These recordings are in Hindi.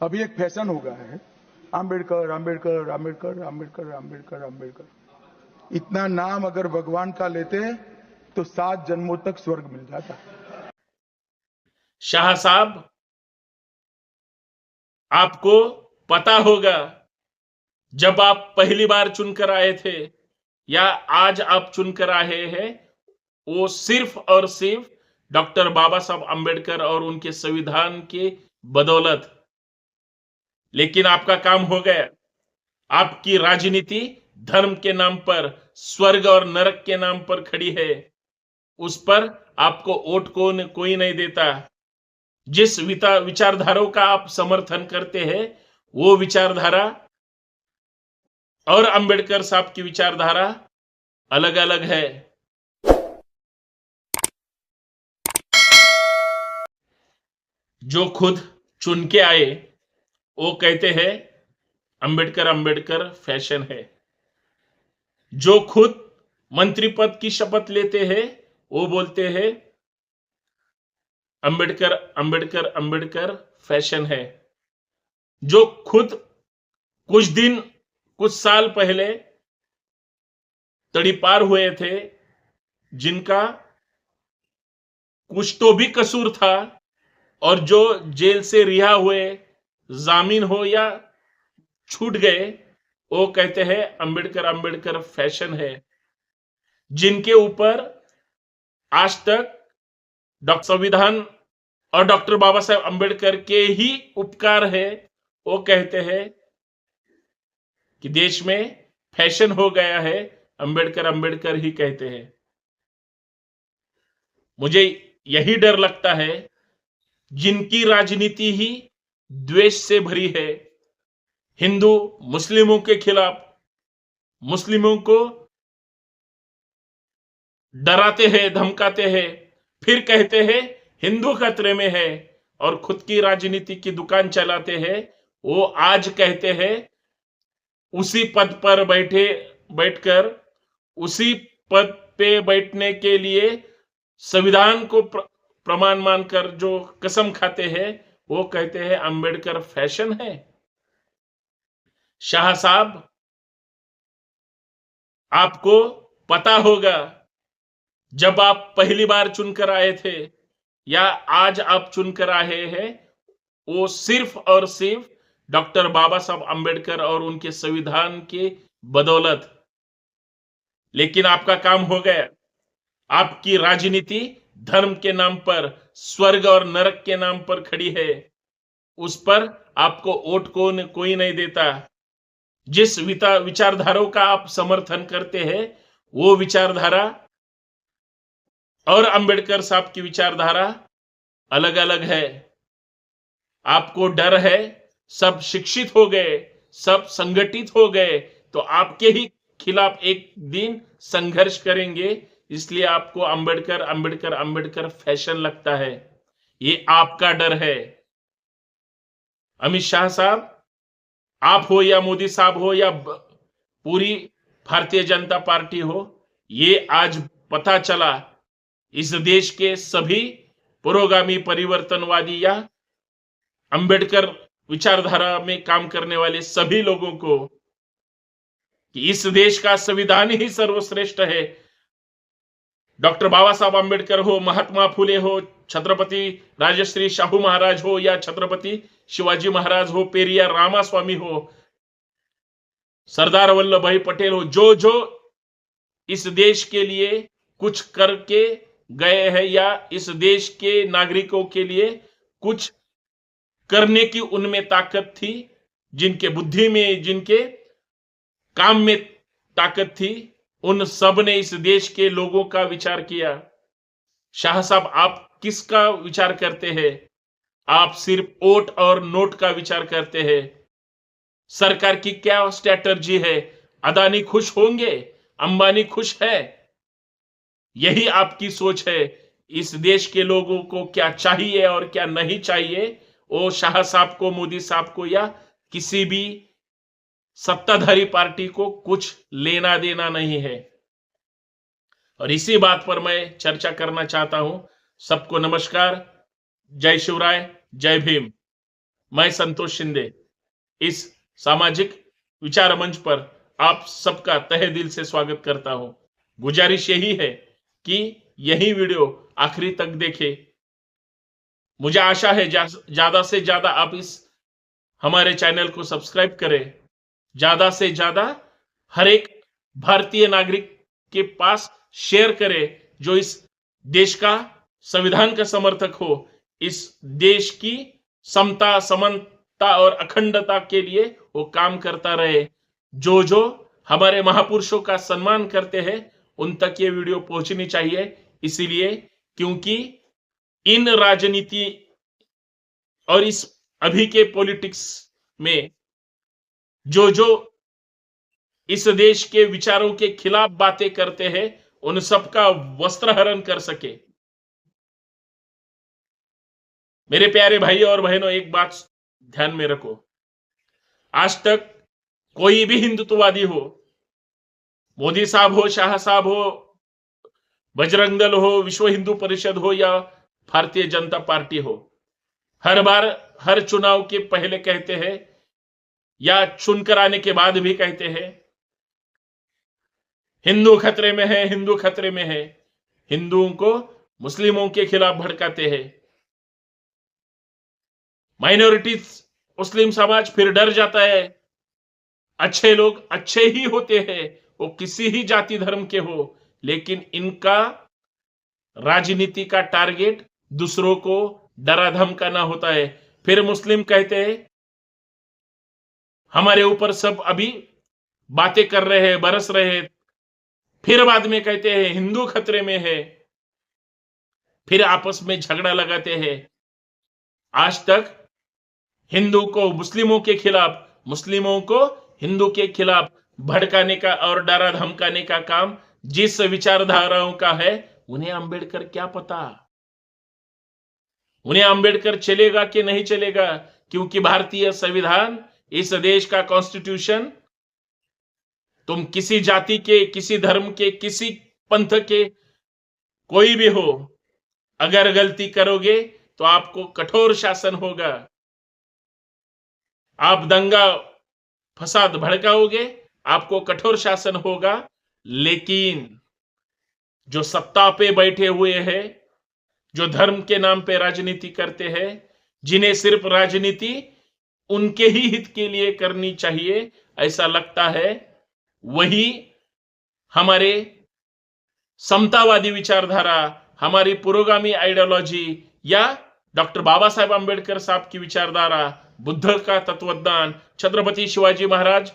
अभी एक फैशन हो गया है, आम्बेडकर आम्बेडकर आम्बेडकर आम्बेडकर आम्बेडकर आम्बेडकर। इतना नाम अगर भगवान का लेते तो 7 जन्मों तक स्वर्ग मिल जाता। शाह साहब, आपको पता होगा, जब आप पहली बार चुनकर आए थे या आज आप चुनकर आए हैं, वो सिर्फ और सिर्फ डॉक्टर बाबा साहब अंबेडकर और उनके संविधान के बदौलत। लेकिन आपका काम हो गया। आपकी राजनीति धर्म के नाम पर, स्वर्ग और नरक के नाम पर खड़ी है। उस पर आपको वोट कोई नहीं देता। जिस विचारधाराओं का आप समर्थन करते हैं, वो विचारधारा और अंबेडकर साहब की विचारधारा अलग अलग है। जो खुद चुन के आए, वो कहते हैं अंबेडकर अंबेडकर फैशन है। जो खुद मंत्री पद की शपथ लेते हैं, वो बोलते हैं अंबेडकर अंबेडकर अंबेडकर फैशन है। जो खुद कुछ साल पहले तड़ीपार हुए थे, जिनका कुछ तो भी कसूर था, और जो जेल से रिहा हुए, जामीन हो या छूट गए, वो कहते हैं अंबेडकर अंबेडकर फैशन है। जिनके ऊपर आज तक डॉक्टर संविधान और डॉक्टर बाबा साहेब अंबेडकर के ही उपकार है, वो कहते हैं कि देश में फैशन हो गया है, अंबेडकर अंबेडकर ही कहते हैं। मुझे यही डर लगता है, जिनकी राजनीति ही द्वेष से भरी है, हिंदू मुस्लिमों के खिलाफ, मुस्लिमों को डराते हैं, धमकाते हैं, फिर कहते हैं हिंदू खतरे में है, और खुद की राजनीति की दुकान चलाते हैं। वो आज कहते हैं उसी पद पर बैठकर, उसी पद पे बैठने के लिए संविधान को प्रमाण मानकर जो कसम खाते हैं, वो कहते हैं अंबेडकर फैशन है। शाह साहब, आपको पता होगा, जब आप पहली बार चुनकर आए थे या आज आप चुनकर आए हैं, वो सिर्फ और सिर्फ डॉक्टर बाबा साहब अंबेडकर और उनके संविधान के बदौलत। लेकिन आपका काम हो गया। आपकी राजनीति धर्म के नाम पर, स्वर्ग और नरक के नाम पर खड़ी है। उस पर आपको वोट कोई नहीं देता। जिस विचारधाराओं का आप समर्थन करते हैं, वो विचारधारा और अंबेडकर साहब की विचारधारा अलग अलग है। आपको डर है, सब शिक्षित हो गए, सब संगठित हो गए, तो आपके ही खिलाफ एक दिन संघर्ष करेंगे। इसलिए आपको अंबेडकर अंबेडकर अंबेडकर फैशन लगता है। ये आपका डर है। अमित शाह साहब, आप हो या मोदी साहब हो या पूरी भारतीय जनता पार्टी हो, ये आज पता चला इस देश के सभी पुरोगामी परिवर्तनवादी या अंबेडकर विचारधारा में काम करने वाले सभी लोगों को, कि इस देश का संविधान ही सर्वश्रेष्ठ है। डॉक्टर बाबा साहब अंबेडकर हो, महात्मा फुले हो, छत्रपति राजश्री शाहू महाराज हो या छत्रपति शिवाजी महाराज हो, पेरियार रामास्वामी हो, सरदार वल्लभ भाई पटेल हो, जो जो इस देश के लिए कुछ करके गए हैं या इस देश के नागरिकों के लिए कुछ करने की उनमें ताकत थी, जिनके बुद्धि में, जिनके काम में ताकत थी, उन सब ने इस देश के लोगों का विचार किया। शाह साहब, आप किसका विचार करते हैं? आप सिर्फ वोट और नोट का विचार करते हैं। सरकार की क्या स्ट्रैटेजी है? अदानी खुश होंगे, अंबानी खुश है, यही आपकी सोच है। इस देश के लोगों को क्या चाहिए और क्या नहीं चाहिए, वो शाह साहब को, मोदी साहब को या किसी भी सत्ताधारी पार्टी को कुछ लेना देना नहीं है। और इसी बात पर मैं चर्चा करना चाहता हूं। सबको नमस्कार, जय शिवराय, जय भीम। मैं संतोष शिंदे इस सामाजिक विचार मंच पर आप सबका तहे दिल से स्वागत करता हूं। गुजारिश यही है कि यही वीडियो आखिरी तक देखें। मुझे आशा है ज्यादा से ज्यादा आप इस हमारे चैनल को सब्सक्राइब करें, ज्यादा से ज्यादा हर एक भारतीय नागरिक के पास शेयर करें जो इस देश का संविधान का समर्थक हो, इस देश की समता, समानता और अखंडता के लिए वो काम करता रहे। जो हमारे महापुरुषों का सम्मान करते हैं उन तक ये वीडियो पहुंचनी चाहिए। इसीलिए क्योंकि इन राजनीति और इस अभी के पॉलिटिक्स में जो इस देश के विचारों के खिलाफ बातें करते हैं उन सबका वस्त्रहरण कर सके। मेरे प्यारे भाई और बहनों, एक बात ध्यान में रखो, आज तक कोई भी हिंदुत्ववादी हो, मोदी साहब हो, शाह साहब हो, बजरंग दल हो, विश्व हिंदू परिषद हो या भारतीय जनता पार्टी हो, हर बार हर चुनाव के पहले कहते हैं या चुनकर आने के बाद भी कहते हैं हिंदू खतरे में है, हिंदू खतरे में है। हिंदुओं को मुस्लिमों के खिलाफ भड़काते हैं। माइनॉरिटीज मुस्लिम समाज फिर डर जाता है। अच्छे लोग अच्छे ही होते हैं, वो किसी ही जाति धर्म के हो, लेकिन इनका राजनीति का टारगेट दूसरों को डरा धमकाना होता है। फिर मुस्लिम कहते हैं हमारे ऊपर सब अभी बातें कर रहे हैं, बरस रहे हैं, फिर बाद में कहते हैं हिंदू खतरे में है, फिर आपस में झगड़ा लगाते हैं। आज तक हिंदू को मुस्लिमों के खिलाफ, मुस्लिमों को हिंदू के खिलाफ भड़काने का और डरा धमकाने का काम जिस विचारधाराओं का है, उन्हें अंबेडकर क्या पता, उन्हें अंबेडकर चलेगा कि नहीं चलेगा। क्योंकि भारतीय संविधान, इस देश का कॉन्स्टिट्यूशन, तुम किसी जाति के, किसी धर्म के, किसी पंथ के कोई भी हो, अगर गलती करोगे तो आपको कठोर शासन होगा। आप दंगा फसाद भड़काओगे, आपको कठोर शासन होगा। लेकिन जो सत्ता पे बैठे हुए हैं, जो धर्म के नाम पे राजनीति करते हैं, जिन्हें सिर्फ राजनीति उनके ही हित के लिए करनी चाहिए ऐसा लगता है, वही हमारे समतावादी विचारधारा, हमारी पुरोगामी आइडियोलॉजी या डॉक्टर बाबा साहेब अंबेडकर साहब की विचारधारा, बुद्ध का तत्वज्ञान, छत्रपति शिवाजी महाराज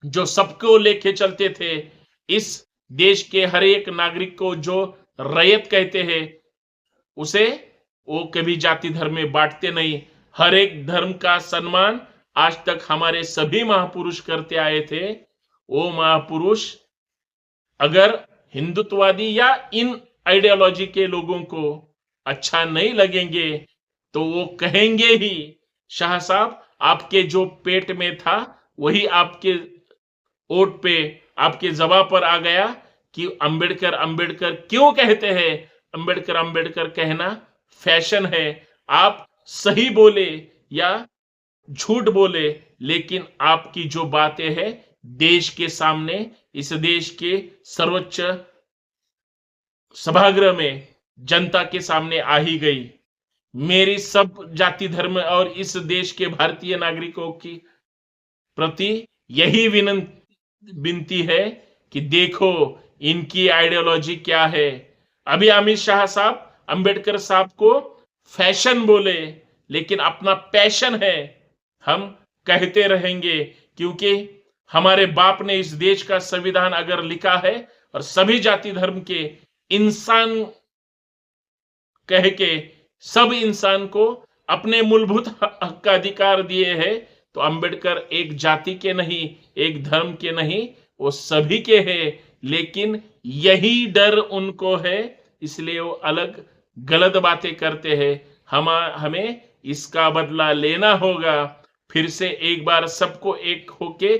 जो सबको लेके चलते थे, इस देश के हर एक नागरिक को जो रैयत कहते हैं, उसे वो कभी जाति धर्म में बांटते नहीं। हर एक धर्म का सम्मान आज तक हमारे सभी महापुरुष करते आए थे। वो महापुरुष अगर हिंदुत्ववादी या इन आइडियोलॉजी के लोगों को अच्छा नहीं लगेंगे तो वो कहेंगे ही शाह साहब आपके जो पेट में था वही आपके ओट पे, आपके जबान पर आ गया कि अंबेडकर अंबेडकर क्यों कहते हैं। अंबेडकर अंबेडकर कहना फैशन है। आप सही बोले या झूठ बोले, लेकिन आपकी जो बातें हैं देश के सामने, इस देश के सर्वोच्च सभागृह में जनता के सामने आ ही गई। मेरी सब जाति धर्म और इस देश के भारतीय नागरिकों की प्रति यही विनती है कि देखो इनकी आइडियोलॉजी क्या है। अभी अमित शाह साहब अंबेडकर साहब को फैशन बोले, लेकिन अपना पैशन है। हम कहते रहेंगे क्योंकि हमारे बाप ने इस देश का संविधान अगर लिखा है और सभी जाति धर्म के इंसान कह के सब इंसान को अपने मूलभूत हक का अधिकार दिए हैं, तो अंबेडकर एक जाति के नहीं, एक धर्म के नहीं, वो सभी के हैं। लेकिन यही डर उनको है, इसलिए वो अलग गलत बातें करते हैं। हमें इसका बदला लेना होगा। फिर से एक बार सबको एक होके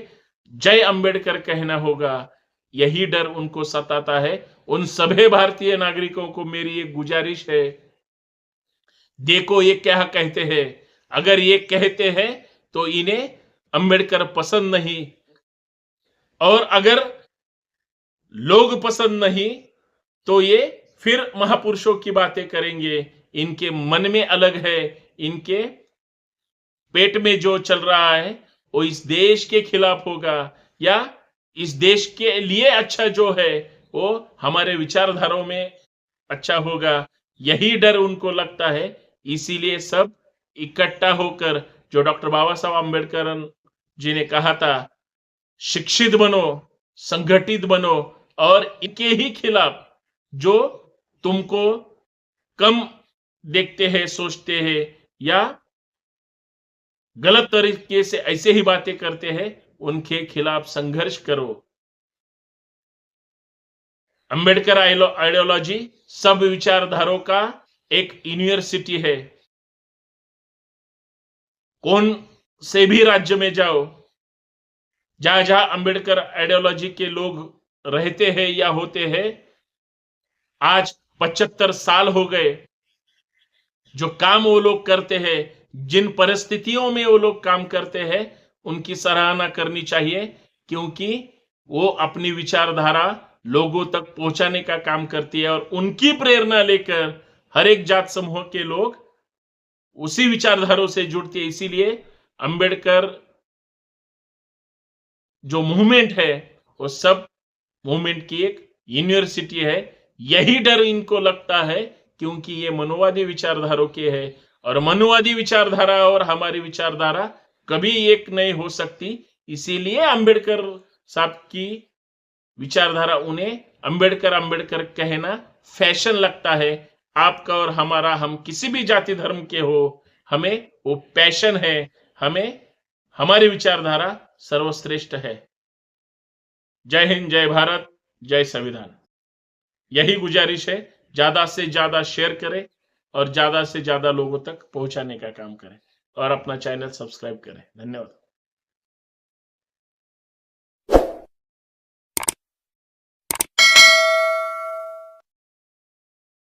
जय अंबेडकर कहना होगा। यही डर उनको सताता है। उन सभी भारतीय नागरिकों को मेरी एक गुजारिश है, देखो ये क्या कहते हैं। अगर ये कहते हैं तो इन्हें अंबेडकर पसंद नहीं, और अगर लोग पसंद नहीं तो ये फिर महापुरुषों की बातें करेंगे। इनके मन में अलग है, इनके पेट में जो चल रहा है वो इस देश के खिलाफ होगा, या इस देश के लिए अच्छा जो है वो हमारे विचारधाराओं में अच्छा होगा, यही डर उनको लगता है। इसीलिए सब इकट्ठा होकर, जो डॉक्टर बाबा साहब आंबेडकर जी ने कहा था, शिक्षित बनो, संगठित बनो, और इनके ही खिलाफ जो तुमको कम देखते हैं, सोचते हैं, या गलत तरीके से ऐसे ही बातें करते हैं, उनके खिलाफ संघर्ष करो। अंबेडकर आइडियोलॉजी सब विचारधाराओं का एक यूनिवर्सिटी है। कौन से भी राज्य में जाओ, जहां जहां अंबेडकर आइडियोलॉजी के लोग रहते हैं या होते हैं, आज 75 साल हो गए, जो काम वो लोग करते हैं, जिन परिस्थितियों में वो लोग काम करते हैं, उनकी सराहना करनी चाहिए, क्योंकि वो अपनी विचारधारा लोगों तक पहुंचाने का काम करती है, और उनकी प्रेरणा लेकर हर एक जात समूह के लोग उसी विचारधाराओं से जुड़ते हैं। इसीलिए अंबेडकर जो मूवमेंट है वो सब मूवमेंट की एक यूनिवर्सिटी है। यही डर इनको लगता है, क्योंकि ये मनोवादी विचारधाराओं के है, और मनोवादी विचारधारा और हमारी विचारधारा कभी एक नहीं हो सकती। इसीलिए अंबेडकर साहब की विचारधारा उन्हें अंबेडकर अंबेडकर कहना फैशन लगता है। आपका और हमारा, हम किसी भी जाति धर्म के हो, हमें वो पैशन है, हमें हमारी विचारधारा सर्वश्रेष्ठ है। जय हिंद, जय भारत, जय संविधान। यही गुजारिश है, ज्यादा से ज्यादा शेयर करें और ज्यादा से ज्यादा लोगों तक पहुंचाने का काम करें, और अपना चैनल सब्सक्राइब करें। धन्यवाद।